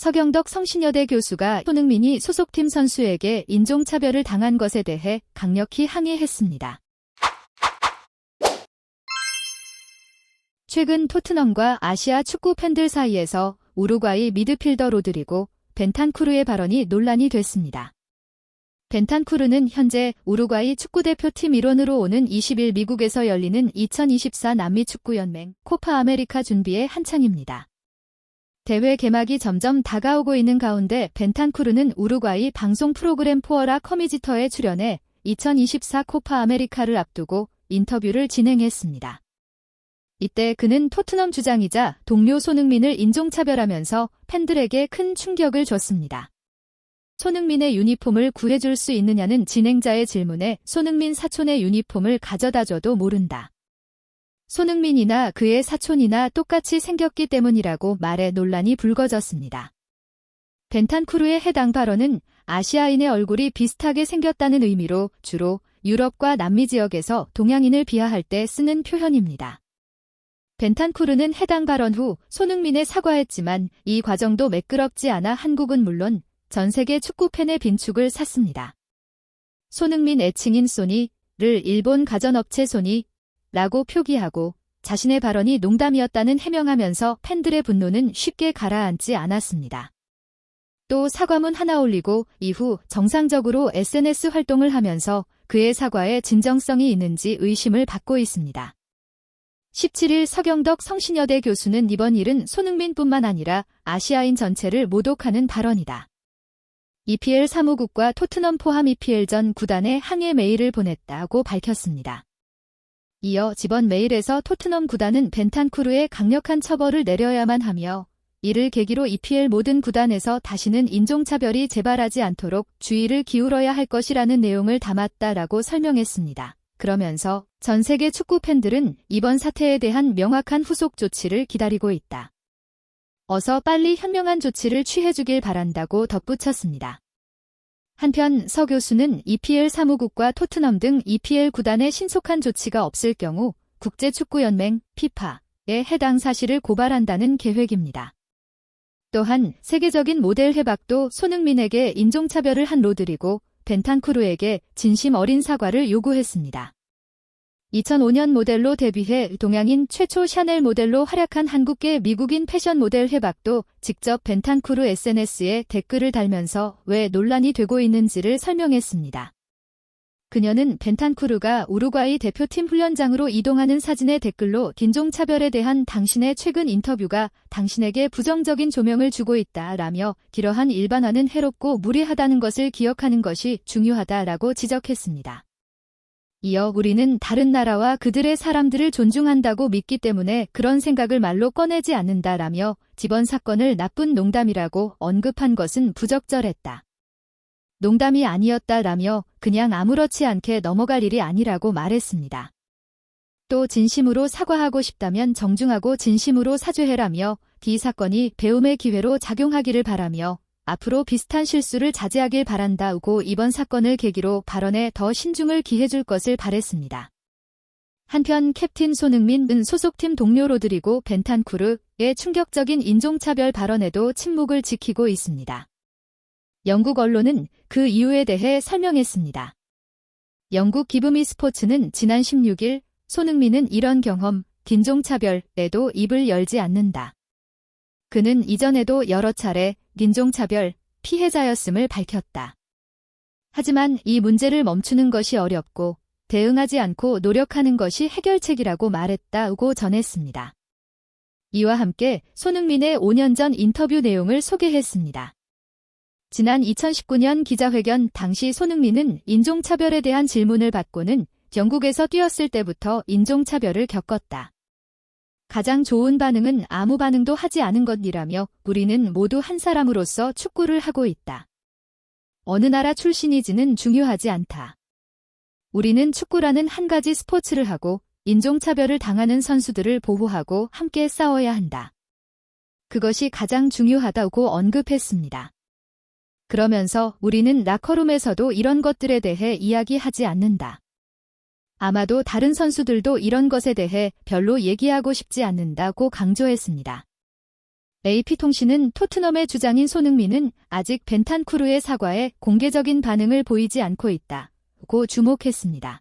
서경덕 성신여대 교수가 손흥민이 소속팀 선수에게 인종차별을 당한 것에 대해 강력히 항의했습니다. 최근 토트넘과 아시아 축구 팬들 사이에서 우루과이 미드필더 로드리고 벤탄쿠르의 발언이 논란이 됐습니다. 벤탄쿠르는 현재 우루과이 축구대표팀 일원으로 오는 20일 미국에서 열리는 2024 남미축구연맹 코파 아메리카 준비에 한창입니다. 대회 개막이 점점 다가오고 있는 가운데 벤탄쿠르는 우루과이 방송 프로그램 포어라 커미지터에 출연해 2024 코파 아메리카를 앞두고 인터뷰를 진행했습니다. 이때 그는 토트넘 주장이자 동료 손흥민을 인종차별하면서 팬들에게 큰 충격을 줬습니다. 손흥민의 유니폼을 구해줄 수 있느냐는 진행자의 질문에 손흥민 사촌의 유니폼을 가져다줘도 모른다. 손흥민이나 그의 사촌이나 똑같이 생겼기 때문이라고 말해 논란이 불거졌습니다. 벤탄쿠르의 해당 발언은 아시아인의 얼굴이 비슷하게 생겼다는 의미로 주로 유럽과 남미 지역에서 동양인을 비하할 때 쓰는 표현입니다. 벤탄쿠르는 해당 발언 후 손흥민에 사과했지만 이 과정도 매끄럽지 않아 한국은 물론 전 세계 축구팬의 빈축을 샀습니다. 손흥민 애칭인 소니를 일본 가전업체 소니라고 표기하고 자신의 발언이 농담이었다는 해명하면서 팬들의 분노는 쉽게 가라앉지 않았습니다. 또 사과문 하나 올리고 이후 정상적으로 SNS 활동을 하면서 그의 사과에 진정성이 있는지 의심을 받고 있습니다. 17일 서경덕 성신여대 교수는 이번 일은 손흥민뿐만 아니라 아시아인 전체를 모독하는 발언이다. EPL 사무국과 토트넘 포함 EPL전 구단에 항해 메일을 보냈다고 밝혔습니다. 이어 집원 메일에서 토트넘 구단은 벤탄쿠르의 강력한 처벌을 내려야만 하며 이를 계기로 EPL 모든 구단에서 다시는 인종차별이 재발하지 않도록 주의를 기울여야 할 것이라는 내용을 담았다라고 설명했습니다. 그러면서 전 세계 축구 팬들은 이번 사태에 대한 명확한 후속 조치를 기다리고 있다. 어서 빨리 현명한 조치를 취해주길 바란다고 덧붙였습니다. 한편 서 교수는 EPL 사무국과 토트넘 등 EPL 구단의 신속한 조치가 없을 경우 국제축구연맹 FIFA에 해당 사실을 고발한다는 계획입니다. 또한 세계적인 모델 해박도 손흥민에게 인종차별을 한 로드리고 벤탄쿠르에게 진심 어린 사과를 요구했습니다. 2005년 모델로 데뷔해 동양인 최초 샤넬 모델로 활약한 한국계 미국인 패션 모델 해박도 직접 벤탄쿠르 SNS에 댓글을 달면서 왜 논란이 되고 있는지를 설명했습니다. 그녀는 벤탄쿠르가 우루과이 대표팀 훈련장으로 이동하는 사진의 댓글로 인종차별에 대한 당신의 최근 인터뷰가 당신에게 부정적인 조명을 주고 있다라며 이러한 일반화는 해롭고 무리하다는 것을 기억하는 것이 중요하다라고 지적했습니다. 이어 우리는 다른 나라와 그들의 사람들을 존중한다고 믿기 때문에 그런 생각을 말로 꺼내지 않는다라며 이번 사건을 나쁜 농담이라고 언급한 것은 부적절했다. 농담이 아니었다라며 그냥 아무렇지 않게 넘어갈 일이 아니라고 말했습니다. 또 진심으로 사과하고 싶다면 정중하고 진심으로 사죄해라며 이 사건이 배움의 기회로 작용하기를 바라며 앞으로 비슷한 실수를 자제하길 바란다고 이번 사건을 계기로 발언에 더 신중을 기해줄 것을 바랬습니다. 한편 캡틴 손흥민은 소속팀 동료 로드리고 벤탄쿠르의 충격적인 인종차별 발언에도 침묵을 지키고 있습니다. 영국 언론은 그 이유에 대해 설명했습니다. 영국 기브미 스포츠는 지난 16일 손흥민은 이런 경험, 인종차별에도 입을 열지 않는다. 그는 이전에도 여러 차례 인종차별 피해자였음을 밝혔다. 하지만 이 문제를 멈추는 것이 어렵고 대응하지 않고 노력하는 것이 해결책이라고 말했다고 전했습니다. 이와 함께 손흥민의 5년 전 인터뷰 내용을 소개했습니다. 지난 2019년 기자회견 당시 손흥민은 인종차별에 대한 질문을 받고는 영국에서 뛰었을 때부터 인종차별을 겪었다. 가장 좋은 반응은 아무 반응도 하지 않은 것이라며 우리는 모두 한 사람으로서 축구를 하고 있다. 어느 나라 출신이지는 중요하지 않다. 우리는 축구라는 한 가지 스포츠를 하고 인종차별을 당하는 선수들을 보호하고 함께 싸워야 한다. 그것이 가장 중요하다고 언급했습니다. 그러면서 우리는 라커룸에서도 이런 것들에 대해 이야기하지 않는다. 아마도 다른 선수들도 이런 것에 대해 별로 얘기하고 싶지 않는다고 강조했습니다. AP통신은 토트넘의 주장인 손흥민은 아직 벤탄쿠르의 사과에 공개적인 반응을 보이지 않고 있다고 주목했습니다.